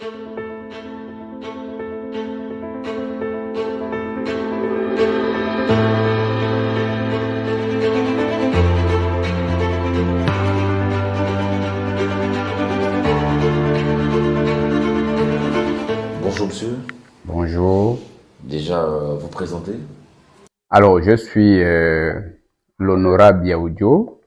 Bonjour monsieur, Bonjour. déjà vous présentez? Alors, je suis l'honorable Yaoudjo,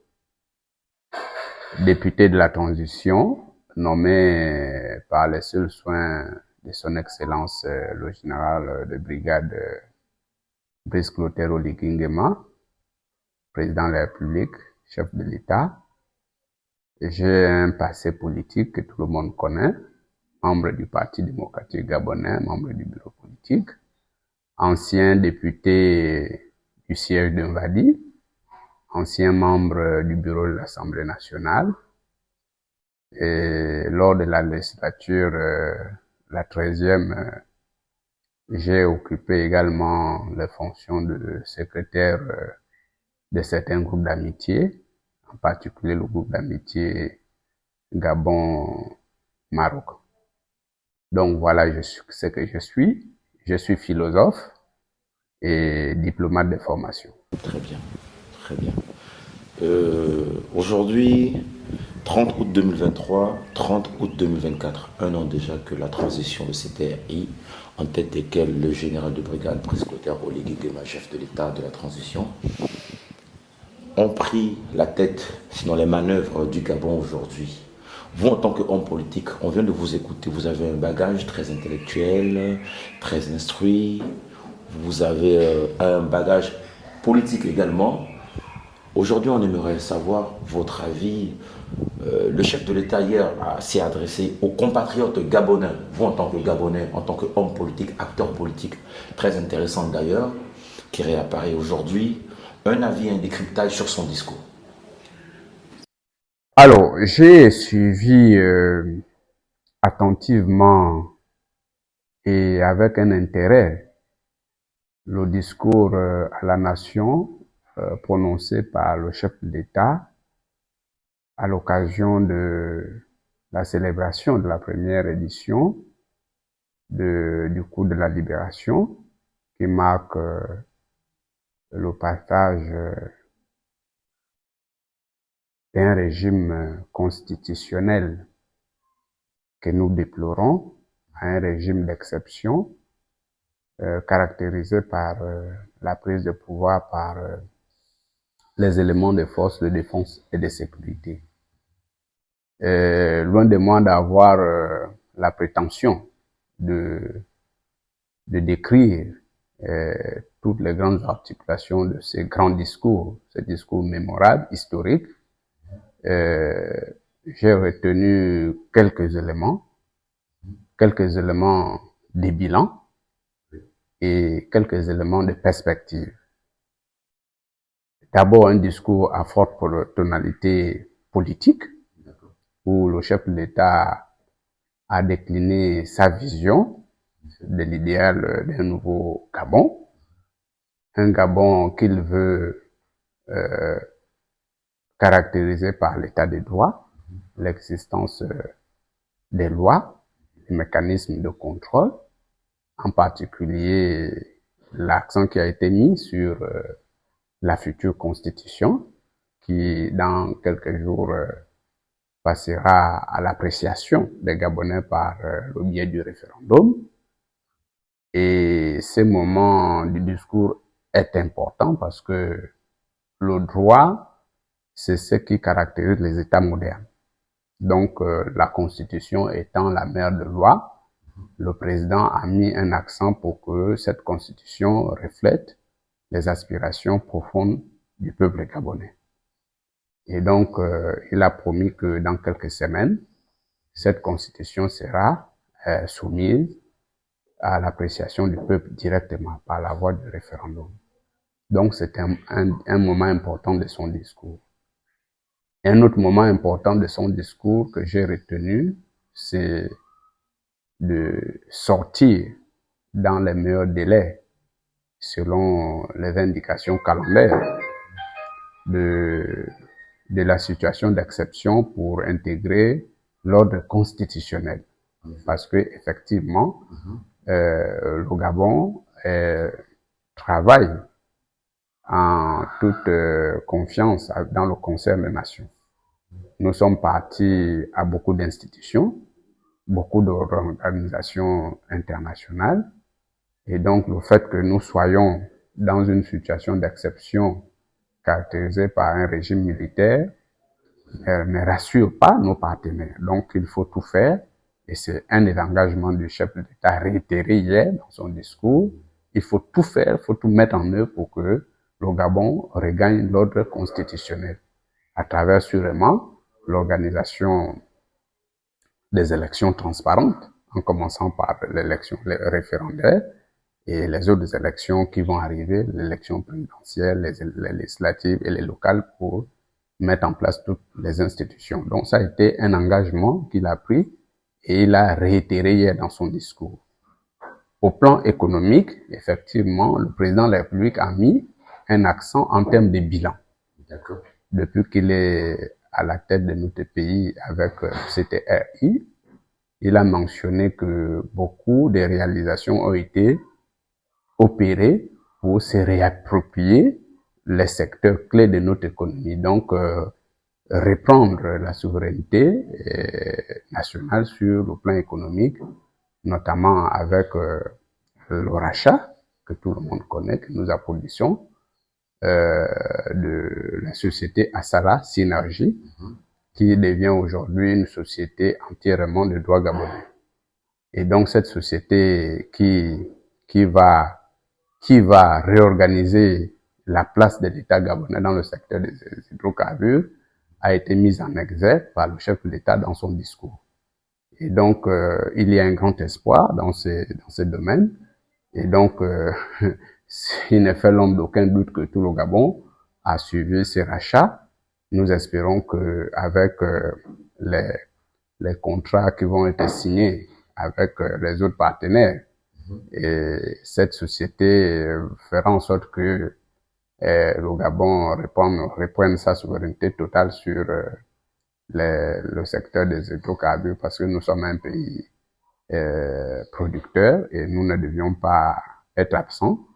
député de la transition, nommé par les seuls soins de son Excellence le général de brigade Brice Clotaire Oligui Nguema, président de la République, chef de l'État. J'ai un passé politique que tout le monde connaît, membre du Parti démocratique gabonais, membre du bureau politique, ancien député du siège de Mvadi, ancien membre du bureau de l'Assemblée nationale. Et lors de la législature, la 13e, j'ai occupé également les fonctions de secrétaire de certains groupes d'amitié, en particulier le groupe d'amitié Gabon-Maroc. Donc voilà ce que je suis. Je suis philosophe et diplomate de formation. Très bien, très bien. Aujourd'hui, 30 août 2023, 30 août 2024, un an déjà que la transition de CTRI, en tête desquels le général de brigade Brice Clotaire Oligui Nguema, chef de l'État de la transition, ont pris la tête dans les manœuvres du Gabon aujourd'hui. Vous, en tant qu'homme politique, on vient de vous écouter, vous avez un bagage très intellectuel, très instruit, vous avez un bagage politique également. Aujourd'hui, on aimerait savoir votre avis. Le chef de l'État hier s'est adressé aux compatriotes gabonais, vous en tant que Gabonais, en tant qu'homme politique, acteur politique, très intéressant d'ailleurs, qui réapparaît aujourd'hui. Un avis, un décryptage sur son discours. Alors, j'ai suivi attentivement et avec un intérêt le discours à la nation prononcé par le chef de l'État à l'occasion de la célébration de la première édition du coup de la libération, qui marque le partage d'un régime constitutionnel que nous déplorons à un régime d'exception caractérisé par la prise de pouvoir par les éléments des forces de défense et de sécurité. Loin de moi d'avoir la prétention de décrire toutes les grandes articulations de ces grands discours, ces discours mémorables, historiques, j'ai retenu quelques éléments des bilans et quelques éléments de perspective. D'abord, un discours à forte tonalité politique, où le chef de l'État a décliné sa vision de l'idéal d'un nouveau Gabon, un Gabon qu'il veut caractérisé par l'état des droits, l'existence des lois, des mécanismes de contrôle, en particulier l'accent qui a été mis sur la future constitution qui, dans quelques jours, passera à l'appréciation des Gabonais par le biais du référendum. Et ce moment du discours est important parce que le droit, c'est ce qui caractérise les États modernes. Donc, la Constitution étant la mère de loi, le président a mis un accent pour que cette Constitution reflète les aspirations profondes du peuple gabonais. Et donc, il a promis que dans quelques semaines, cette Constitution sera soumise à l'appréciation du peuple directement par la voie du référendum. Donc, c'est un moment important de son discours. Un autre moment important de son discours que j'ai retenu, c'est de sortir dans les meilleurs délais, selon les indications calendaires, de la situation d'exception pour intégrer l'ordre constitutionnel. Parce que effectivement, le Gabon travaille en toute confiance dans le concert des nations. Nous sommes partis à beaucoup d'institutions, beaucoup d'organisations internationales, et donc le fait que nous soyons dans une situation d'exception caractérisée par un régime militaire ne rassure pas nos partenaires. Donc il faut tout faire, et c'est un des engagements du chef de l'État réitéré hier dans son discours. Il faut tout faire, il faut tout mettre en œuvre pour que le Gabon regagne l'ordre constitutionnel à travers sûrement l'organisation des élections transparentes, en commençant par l'élection référendaire et les autres élections qui vont arriver, l'élection présidentielle, les législatives et les locales, pour mettre en place toutes les institutions. Donc ça a été un engagement qu'il a pris et il a réitéré hier dans son discours. Au plan économique, effectivement, le président de la République a mis un accent en termes de bilan. D'accord. Depuis qu'il est à la tête de notre pays avec le CTRI, il a mentionné que beaucoup de réalisations ont été opérées pour se réapproprier les secteurs clés de notre économie. Donc, reprendre la souveraineté nationale sur le plan économique, notamment avec le rachat que tout le monde connaît, que nous applaudissons, de la société Assala Synergie, qui devient aujourd'hui une société entièrement de droit gabonais. Et donc cette société qui va réorganiser la place de l'État gabonais dans le secteur des hydrocarbures a été mise en exergue par le chef de l'État dans son discours. Et donc il y a un grand espoir dans ce domaine. Et donc il ne fait l'ombre d'aucun doute que tout le Gabon a suivi ces rachats. Nous espérons que avec les contrats qui vont être signés avec les autres partenaires, et cette société fera en sorte que le Gabon reprenne sa souveraineté totale sur le secteur des hydrocarbures, parce que nous sommes un pays producteur et nous ne devions pas être absents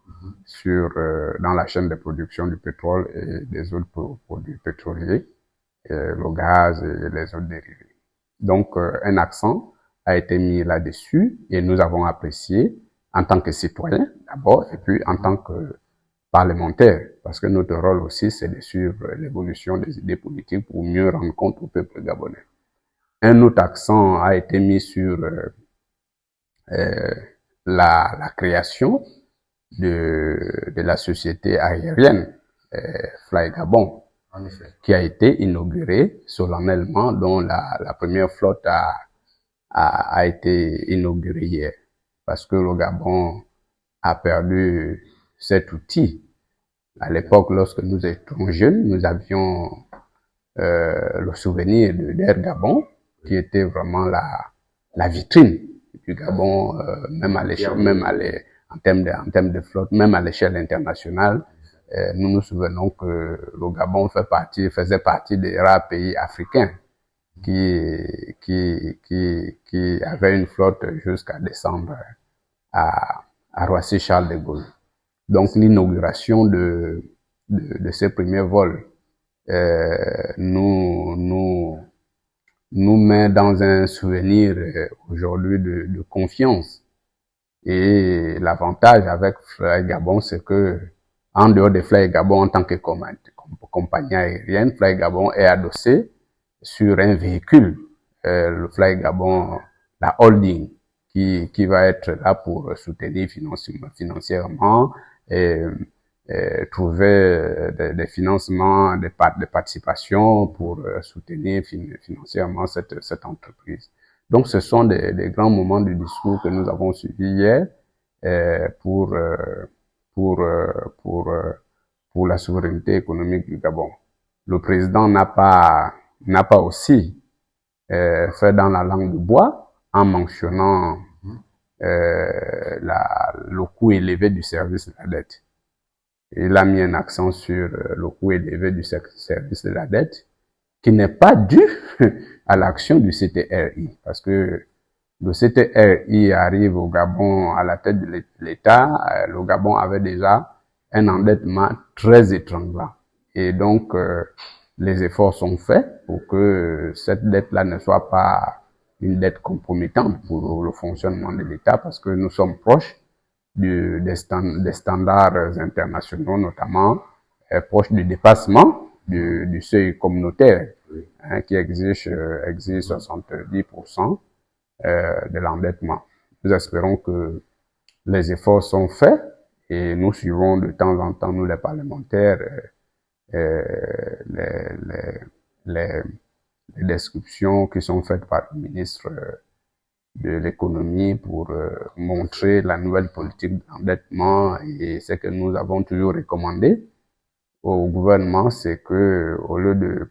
dans la chaîne de production du pétrole et des autres produits pétroliers, le gaz et les autres dérivés. Donc, un accent a été mis là-dessus et nous avons apprécié en tant que citoyens d'abord et puis en tant que parlementaires, parce que notre rôle aussi c'est de suivre l'évolution des idées politiques pour mieux rendre compte au peuple gabonais. Un autre accent a été mis sur la création de la société aérienne Fly Gabon, En effet. qui a été inaugurée solennellement, dont la première flotte a été inaugurée hier, parce que le Gabon a perdu cet outil. À l'époque, lorsque nous étions jeunes, nous avions le souvenir d'Air Gabon, qui était vraiment la vitrine du Gabon, même à l'échelle, en termes de flotte, même à l'échelle internationale. Nous nous souvenons que le Gabon faisait partie des rares pays africains qui avait une flotte jusqu'à descendre à Roissy-Charles de Gaulle. Donc l'inauguration de ces premiers vols nous met dans un souvenir aujourd'hui de confiance. Et l'avantage avec Fly Gabon, c'est que en dehors de Fly Gabon en tant que compagnie aérienne, Fly Gabon est adossé sur un véhicule, le Fly Gabon, la holding, qui va être là pour soutenir financièrement et trouver des financements, des participations pour soutenir financièrement cette entreprise. Donc, ce sont des grands moments du discours que nous avons suivis hier pour la souveraineté économique du Gabon. Le président n'a pas aussi fait dans la langue de bois en mentionnant le coût élevé du service de la dette. Il a mis un accent sur le coût élevé du service de la dette, qui n'est pas dû à l'action du CTRI, parce que le CTRI arrive au Gabon à la tête de l'État, le Gabon avait déjà un endettement très étranglant. Et donc, les efforts sont faits pour que cette dette-là ne soit pas une dette compromettante pour le fonctionnement de l'État, parce que nous sommes proches des standards internationaux, notamment proches du dépassement du seuil communautaire, qui exige 70% de l'endettement. Nous espérons que les efforts sont faits et nous suivons de temps en temps, nous les parlementaires, les descriptions qui sont faites par le ministre de l'économie pour montrer la nouvelle politique d'endettement. Et ce que nous avons toujours recommandé au gouvernement, c'est que au lieu de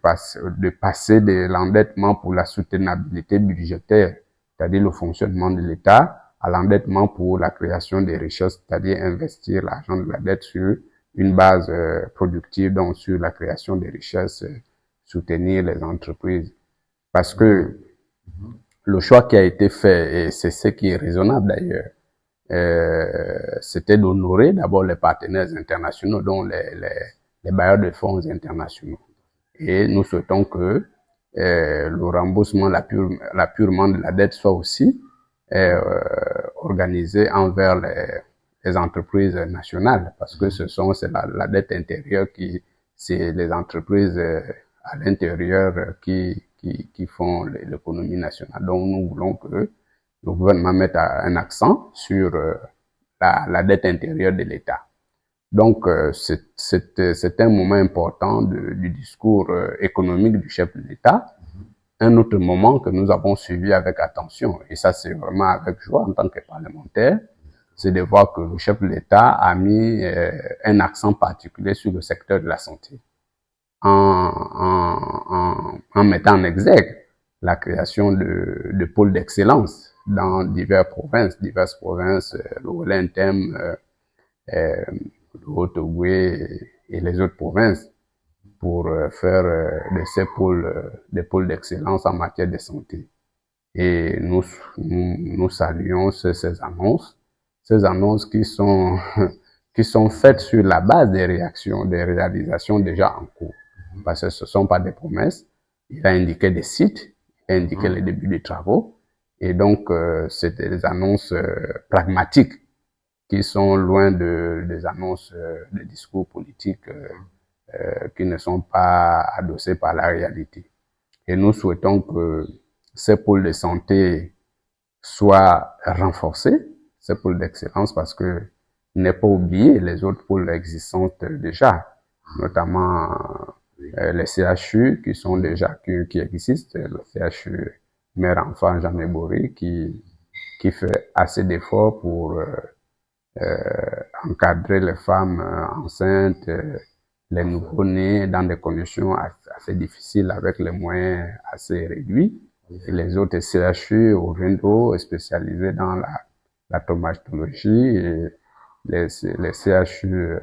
passer de l'endettement pour la soutenabilité budgétaire, c'est-à-dire le fonctionnement de l'État, à l'endettement pour la création des richesses, c'est-à-dire investir l'argent de la dette sur une base productive, donc sur la création des richesses, soutenir les entreprises. Parce que le choix qui a été fait, et c'est ce qui est raisonnable d'ailleurs, c'était d'honorer d'abord les partenaires internationaux, dont les bailleurs de fonds internationaux. Et nous souhaitons que le remboursement, l'appurement de la dette soit aussi organisé envers les entreprises nationales, parce que c'est la dette intérieure c'est les entreprises à l'intérieur qui font l'économie nationale. Donc nous voulons que le gouvernement mette un accent sur la dette intérieure de l'État. Donc c'est un moment important du discours économique du chef de l'État. Un autre moment que nous avons suivi avec attention, et ça c'est vraiment avec joie en tant que parlementaire, c'est de voir que le chef de l'État a mis un accent particulier sur le secteur de la santé, en mettant en exergue la création de pôles d'excellence dans diverses provinces, le Wellington, le Haut-Ogooué et les autres provinces, pour faire de ces pôles des pôles d'excellence en matière de santé. Et nous saluons ces annonces qui sont faites sur la base des réalisations déjà en cours. Parce que ce ne sont pas des promesses. Il a indiqué des sites, il a indiqué le début des travaux. Et donc, c'est des annonces pragmatiques qui sont loin des annonces de discours politiques qui ne sont pas adossés par la réalité. Et nous souhaitons que ces pôles de santé soient renforcés, ces pôles d'excellence, parce que n'est pas oublier les autres pôles existants déjà, notamment les CHU qui sont déjà qui existent, le CHU mère-enfant Jean Ebory qui fait assez d'efforts pour encadrer les femmes enceintes, les nouveau-nés dans des conditions assez difficiles avec les moyens assez réduits. Et les autres CHU au Rindo spécialisés dans la traumatologie et les CHU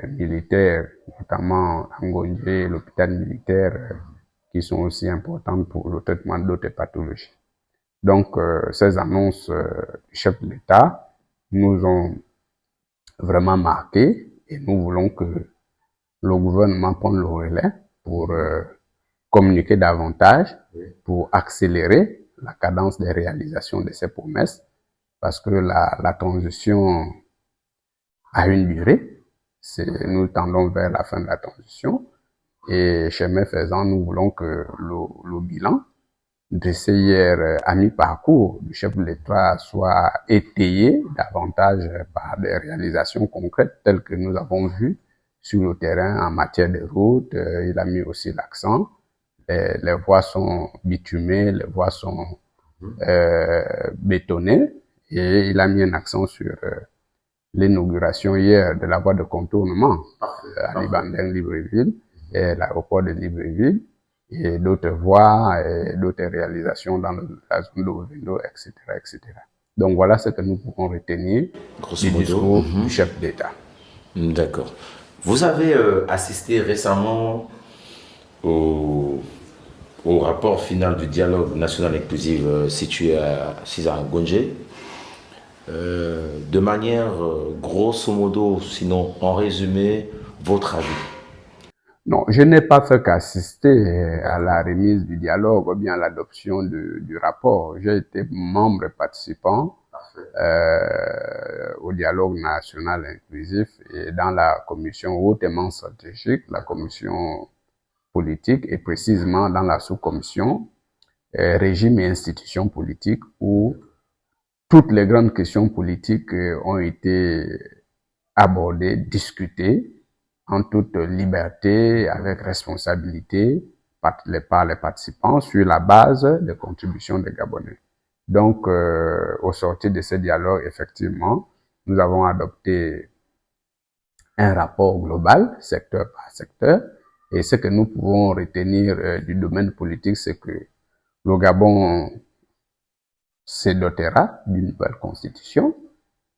militaires, notamment Angondje, l'hôpital militaire, qui sont aussi importantes pour le traitement d'autres pathologies. Donc, ces annonces du chef de l'État nous ont vraiment marqué et nous voulons que le gouvernement prenne le relais pour communiquer davantage, pour accélérer la cadence des réalisations de ces promesses, parce que la transition a une durée. Nous tendons vers la fin de la transition et chemin faisant, nous voulons que le bilan dressé hier à mi-parcours du chef de l'État soit étayé davantage par des réalisations concrètes telles que nous avons vues sur le terrain en matière de routes. Il a mis aussi l'accent. Les voies sont bitumées, les voies sont bétonnées et il a mis un accent sur l'inauguration hier de la voie de contournement à Libandeng-Libreville et l'aéroport de Libreville et d'autres voies et d'autres réalisations dans la zone de Ovendo, etc., etc. Donc voilà ce que nous pouvons retenir du discours du chef d'État. D'accord. Vous avez assisté récemment au au rapport final du dialogue national inclusif situé à César-Gonje. De manière grosso modo, sinon en résumé, votre avis? Non, je n'ai pas fait qu'assister à la remise du dialogue ou bien à l'adoption du rapport. J'ai été membre et participant au dialogue national inclusif et dans la commission hautement stratégique, la commission politique et précisément dans la sous-commission régime et institutions politiques où toutes les grandes questions politiques ont été abordées, discutées en toute liberté, avec responsabilité par les participants sur la base des contributions des Gabonais. Donc, au sortir de ce dialogue, effectivement, nous avons adopté un rapport global, secteur par secteur, et ce que nous pouvons retenir du domaine politique, c'est que le Gabon se dotera d'une nouvelle constitution,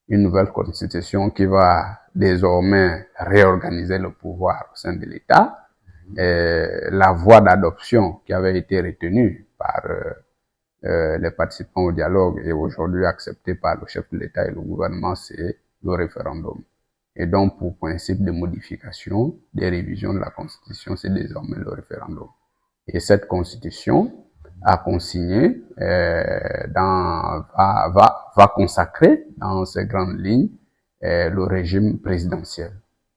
une nouvelle constitution qui va désormais réorganiser le pouvoir au sein de l'État. La voie d'adoption qui avait été retenue par les participants au dialogue et aujourd'hui acceptée par le chef de l'État et le gouvernement, c'est le référendum. Et donc, pour principe de modification, des révisions de la Constitution, c'est désormais le référendum. Et cette Constitution a consigné, va consacrer dans ses grandes lignes le régime présidentiel.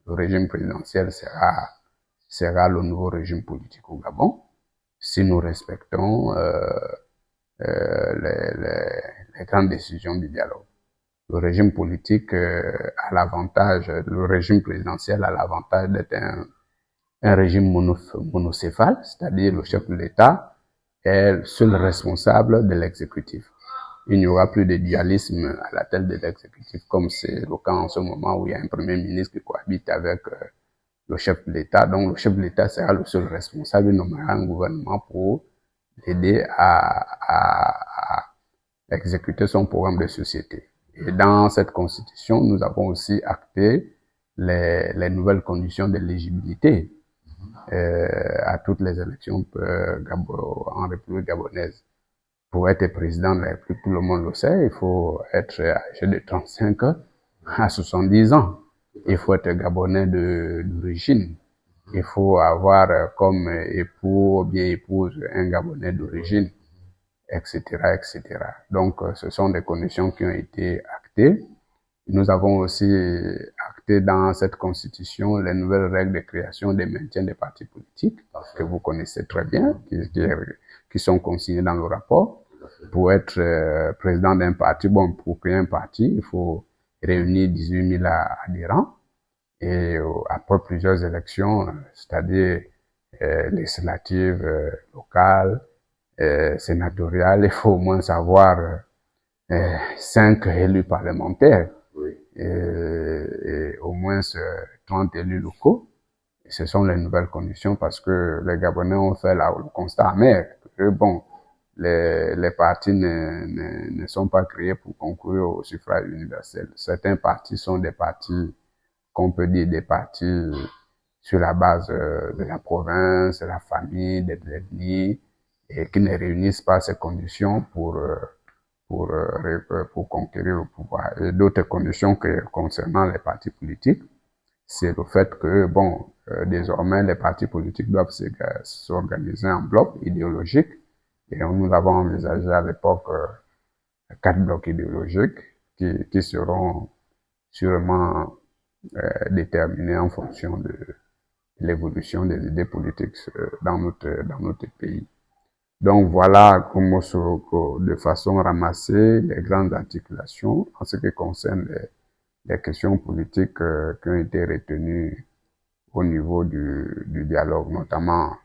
Le régime présidentiel sera le nouveau régime politique au Gabon si nous respectons les grandes décisions du dialogue. Le régime politique a l'avantage, le régime présidentiel a l'avantage d'être un régime monocéphale, c'est-à-dire le chef de l'État est le seul responsable de l'exécutif. Il n'y aura plus de dualisme à la tête de l'exécutif, comme c'est le cas en ce moment où il y a un premier ministre qui cohabite avec le chef de l'État. Donc le chef de l'État sera le seul responsable, il nommera un gouvernement pour l'aider à exécuter son programme de société. Et dans cette constitution, nous avons aussi acté les nouvelles conditions d'éligibilité à toutes les élections en République gabonaise. Pour être président de la République, tout le monde le sait, il faut être âgé de 35 à 70 ans. Il faut être gabonais d'origine. Il faut avoir comme époux ou bien épouse un gabonais d'origine, etc., etc. Donc, ce sont des conditions qui ont été actées. Nous avons aussi acté dans cette constitution les nouvelles règles de création et de maintien des partis politiques, que vous connaissez très bien, qui sont consignées dans le rapport. Pour être président d'un parti, bon, pour créer un parti, il faut réunir 18 000 adhérents. Et après plusieurs élections, c'est-à-dire législatives, locales, sénatoriales, il faut au moins avoir 5 élus parlementaires et au moins 30 élus locaux. Et ce sont les nouvelles conditions parce que les Gabonais ont fait le constat amer que bon, les partis ne sont pas créés pour concourir au suffrage universel. Certains partis sont des partis qu'on peut dire des partis sur la base de la province, de la famille, de l'ethnie, et qui ne réunissent pas ces conditions pour conquérir le pouvoir. Et d'autres conditions que concernant les partis politiques, c'est le fait que, bon, désormais, les partis politiques doivent s'organiser en blocs idéologiques. Et nous avons envisagé à l'époque 4 blocs idéologiques qui seront sûrement déterminés en fonction de l'évolution des idées politiques dans notre pays. Donc voilà comment de façon ramassée les grandes articulations en ce qui concerne les questions politiques qui ont été retenues au niveau du dialogue, notamment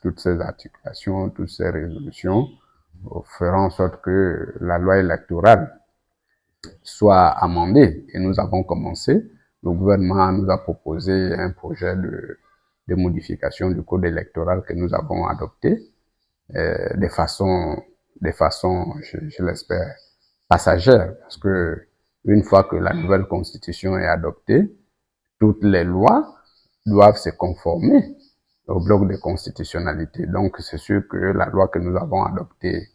toutes ces articulations, toutes ces résolutions feront en sorte que la loi électorale soit amendée. Et nous avons commencé. Le gouvernement nous a proposé un projet de modification du code électoral que nous avons adopté de façon, je l'espère, passagère. Parce que une fois que la nouvelle constitution est adoptée, toutes les lois doivent se conformer au bloc de constitutionnalité. Donc, c'est sûr que la loi que nous avons adoptée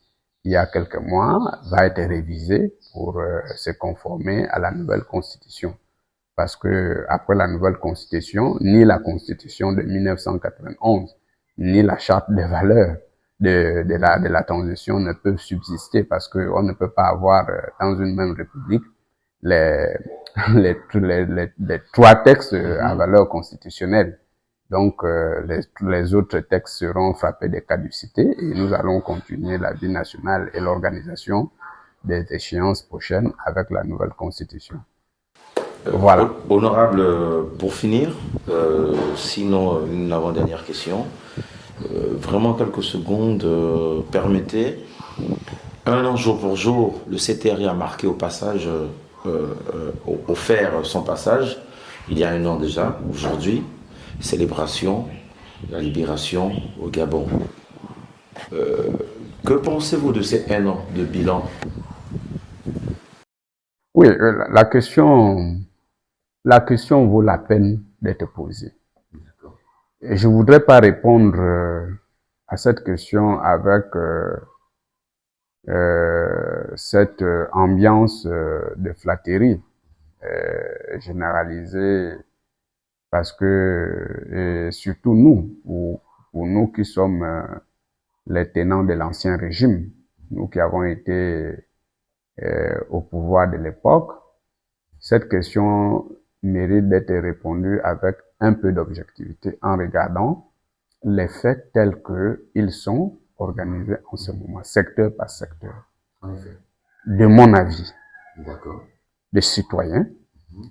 il y a quelques mois va être révisée pour se conformer à la nouvelle constitution. Parce que après la nouvelle constitution, ni la constitution de 1991, ni la charte des valeurs de la transition ne peuvent subsister parce qu'on ne peut pas avoir dans une même république les, les trois textes à valeur constitutionnelle. Donc, les autres textes seront frappés de caducité et nous allons continuer la vie nationale et l'organisation des échéances prochaines avec la nouvelle constitution. Voilà. Honorable, pour finir, sinon une avant-dernière question, vraiment quelques secondes, permettez. Un an jour pour jour, le CTRI a marqué au passage, offert son passage, il y a un an déjà, aujourd'hui, célébration, la libération au Gabon. Que pensez-vous de ces un an de bilan? Oui, la question vaut la peine d'être posée. Et je voudrais pas répondre à cette question avec cette ambiance de flatterie généralisée, parce que surtout nous, pour nous qui sommes les tenants de l'ancien régime, nous qui avons été au pouvoir de l'époque, cette question mérite d'être répondue avec un peu d'objectivité en regardant les faits tels qu'ils sont organisés en ce moment, secteur par secteur. De mon avis, de citoyens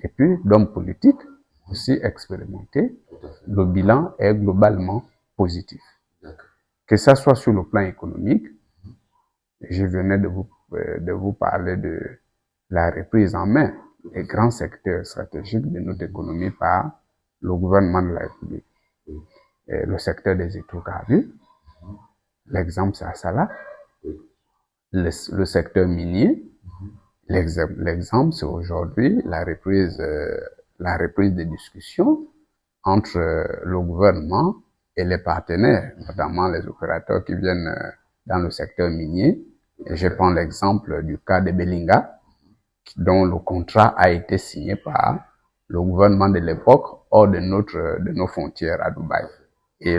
et puis d'hommes politiques aussi expérimentés, le bilan est globalement positif. Que ça soit sur le plan économique, je venais de vous parler de la reprise en main des grands secteurs stratégiques de notre économie par le gouvernement de la République. Et le secteur des hydrocarbures, l'exemple c'est Assala, le secteur minier, l'exemple c'est aujourd'hui la reprise des discussions entre le gouvernement et les partenaires, notamment les opérateurs qui viennent dans le secteur minier. Et je prends l'exemple du cas de Belinga, dont le contrat a été signé par le gouvernement de l'époque hors de nos frontières à Dubaï. Et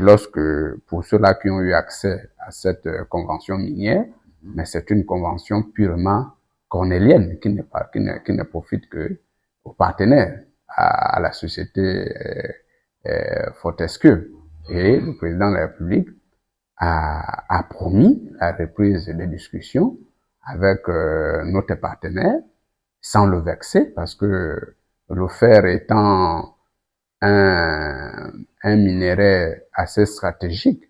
pour ceux-là qui ont eu accès à cette convention minière, mais c'est une convention purement cornélienne qui ne profite que aux partenaires, à la société Fortescue. Et le président de la République a promis la reprise des discussions avec notre partenaire sans le vexer, parce que le fer étant un minerai assez stratégique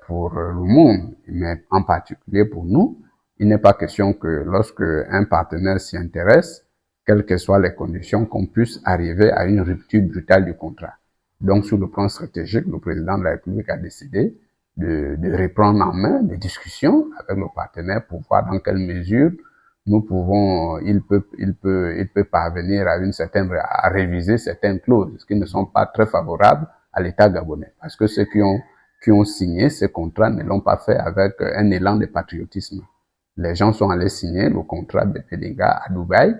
pour le monde, mais en particulier pour nous, il n'est pas question que lorsque un partenaire s'y intéresse, quelles que soient les conditions, qu'on puisse arriver à une rupture brutale du contrat. Donc, sur le plan stratégique, le président de la République a décidé de reprendre en main des discussions avec nos partenaires pour voir dans quelle mesure nous pouvons, il peut parvenir à réviser certaines clauses qui ne sont pas très favorables à l'État gabonais. Parce que ceux qui ont signé ces contrats ne l'ont pas fait avec un élan de patriotisme. Les gens sont allés signer le contrat de Belinga à Dubaï,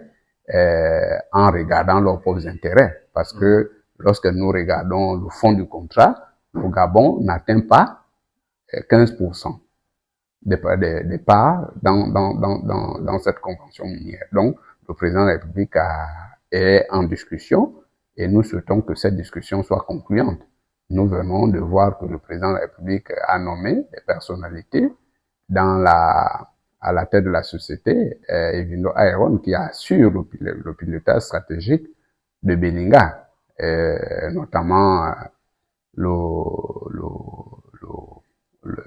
en regardant leurs propres intérêts. Parce que lorsque nous regardons le fond du contrat, le Gabon n'atteint pas 15% des parts dans cette convention minière. Donc, le président de la République est en discussion et nous souhaitons que cette discussion soit concluante. Nous venons de voir que le président de la République a nommé des personnalités à la tête de la société, Evindo Aeron, qui assure le pilotage stratégique de Belinga, notamment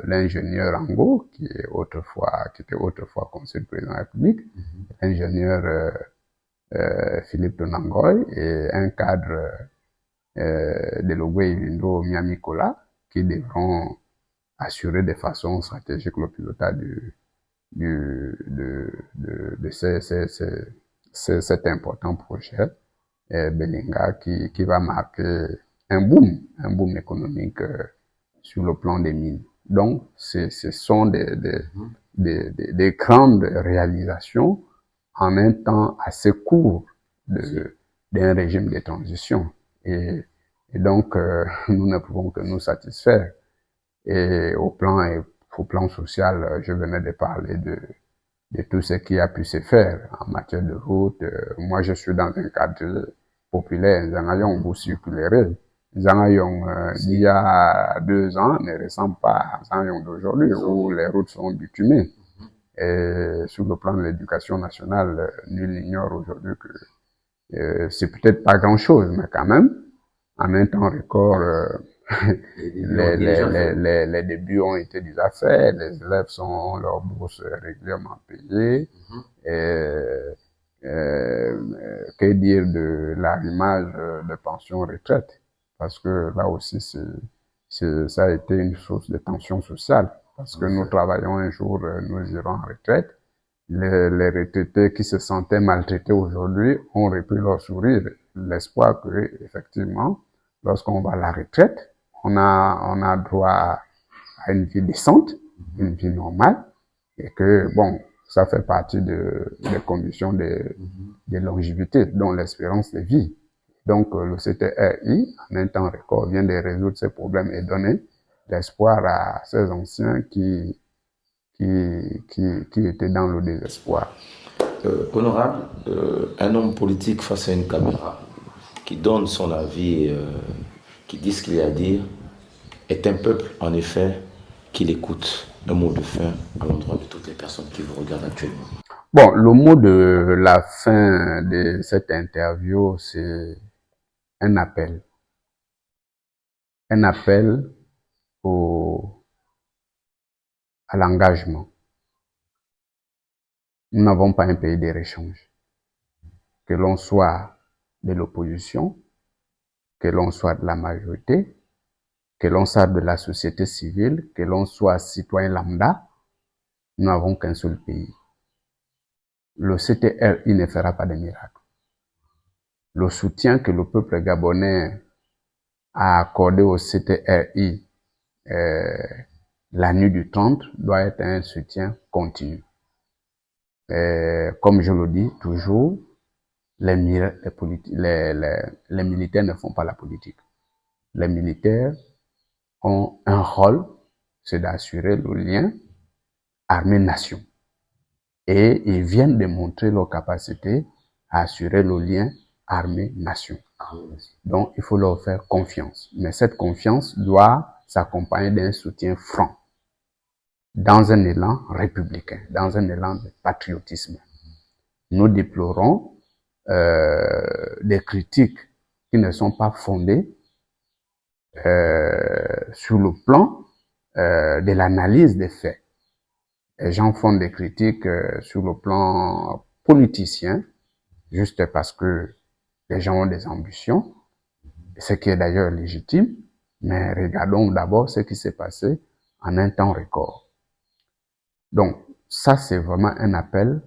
l'ingénieur Ango, qui était autrefois conseiller du président de la République, l'ingénieur Philippe Tonangoy et un cadre de Logwe Evindo Miamikola, qui devront assurer de façon stratégique le pilotage de cet important projet Belinga qui va marquer un boom économique sur le plan des mines. Donc, ce sont des grandes réalisations en un temps assez court d'un régime de transition. Et donc, nous ne pouvons que nous satisfaire. Et au plan social, je venais de parler de tout ce qui a pu se faire en matière de route. Moi, je suis dans un cadre populaire. Vous circulerez. D'il y a 2 ans ne ressemble pas à Zangayong d'aujourd'hui, où les routes sont bitumées. Et sur le plan de l'éducation nationale, nul n'ignore aujourd'hui que c'est peut-être pas grand-chose, mais quand même, en un temps record, les débuts ont été déjà faits, les élèves ont leurs bourses régulièrement payées. Que dire de l'arrimage de pension retraite? Parce que là aussi, ça a été une source de tension sociale. Parce que nous travaillons un jour, nous irons en retraite. Les retraités qui se sentaient maltraités aujourd'hui ont repris leur sourire. L'espoir que, effectivement, lorsqu'on va à la retraite, on a droit à une vie décente, une vie normale, et que, bon, ça fait partie des conditions de longévité, dont l'espérance de vie. Donc, le CTRI, en un temps record, vient de résoudre ces problèmes et donner l'espoir à ces anciens qui étaient dans le désespoir. Honorable, un homme politique face à une caméra, qui donne son avis, qui dit ce qu'il a à dire, est un peuple, en effet, qui l'écoute. Un mot de fin à l'endroit de toutes les personnes qui vous regardent actuellement. Bon, le mot de la fin de cette interview, c'est un appel. Un appel à l'engagement. Nous n'avons pas un pays de réchange. Que l'on soit de l'opposition, que l'on soit de la majorité, que l'on soit de la société civile, que l'on soit citoyen lambda, nous n'avons qu'un seul pays. Le CTRI ne fera pas de miracle. Le soutien que le peuple gabonais a accordé au CTRI la nuit du 30 doit être un soutien continu. Comme je le dis toujours, les militaires ne font pas la politique. Les militaires ont un rôle, c'est d'assurer le lien armée-nation. Et ils viennent de montrer leur capacité à assurer le lien armée-nation. Donc, il faut leur faire confiance. Mais cette confiance doit s'accompagner d'un soutien franc, dans un élan républicain, dans un élan de patriotisme. Nous déplorons des critiques qui ne sont pas fondées sur le plan de l'analyse des faits. Les gens font des critiques sur le plan politicien, juste parce que les gens ont des ambitions, ce qui est d'ailleurs légitime, mais regardons d'abord ce qui s'est passé en un temps record. Donc, ça c'est vraiment un appel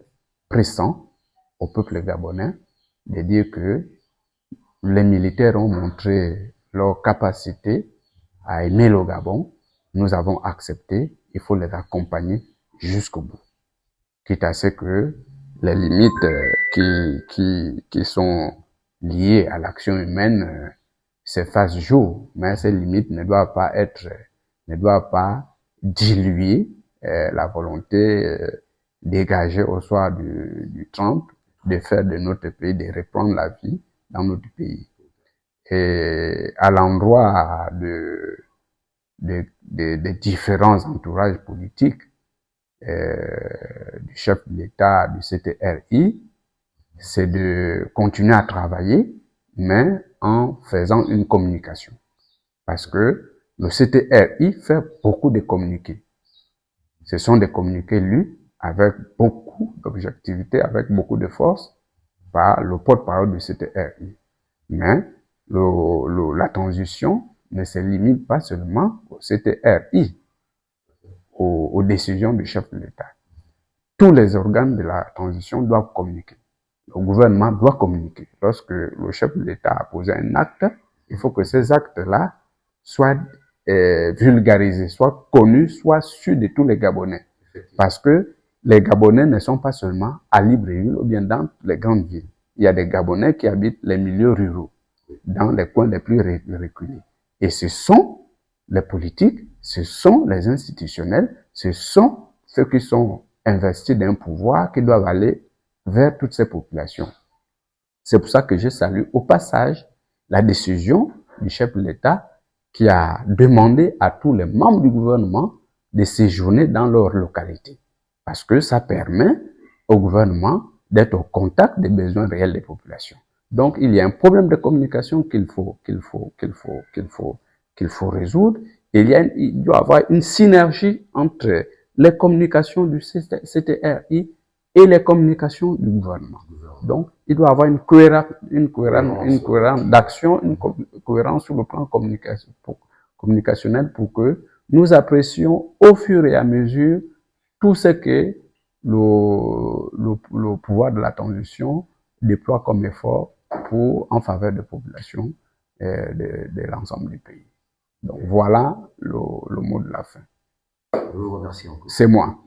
pressant au peuple gabonais de dire que les militaires ont montré leur capacité à aimer le Gabon. Nous avons accepté, il faut les accompagner jusqu'au bout. Quitte à ce que les limites qui sont liées à l'action humaine se fassent jour, mais ces limites ne doivent pas diluer la volonté dégagée au soir du 30 de faire de notre pays, de reprendre la vie dans notre pays. Et à l'endroit des différents entourages politiques, du chef de l'État, du CTRI, c'est de continuer à travailler, mais en faisant une communication. Parce que le CTRI fait beaucoup de communiqués. Ce sont des communiqués lus avec beaucoup d'objectivité, avec beaucoup de force, par le porte-parole du CTRI. Mais la transition ne se limite pas seulement au CTRI, aux décisions du chef de l'État. Tous les organes de la transition doivent communiquer. Le gouvernement doit communiquer. Lorsque le chef de l'État a posé un acte, Il faut que ces actes-là soient vulgarisés, soient connus, soient su de tous les Gabonais. Parce que les Gabonais ne sont pas seulement à Libreville ou bien dans les grandes villes. Il y a des Gabonais qui habitent les milieux ruraux, dans les coins les plus reculés. Et ce sont les politiques, ce sont les institutionnels, ce sont ceux qui sont investis d'un pouvoir qui doivent aller vers toutes ces populations. C'est pour ça que je salue au passage la décision du chef de l'État qui a demandé à tous les membres du gouvernement de séjourner dans leur localité. Parce que ça permet au gouvernement d'être au contact des besoins réels des populations. Donc, il y a un problème de communication qu'il faut résoudre. Il doit y avoir une synergie entre les communications du CTRI et les communications du gouvernement. Donc, il doit y avoir une cohérence d'action, une cohérence sur le plan communicationnel pour que nous apprécions au fur et à mesure tout ce que le pouvoir de la transition déploie comme effort en faveur des populations de l'ensemble du pays. Donc voilà le mot de la fin. Je vous remercie encore. C'est moi.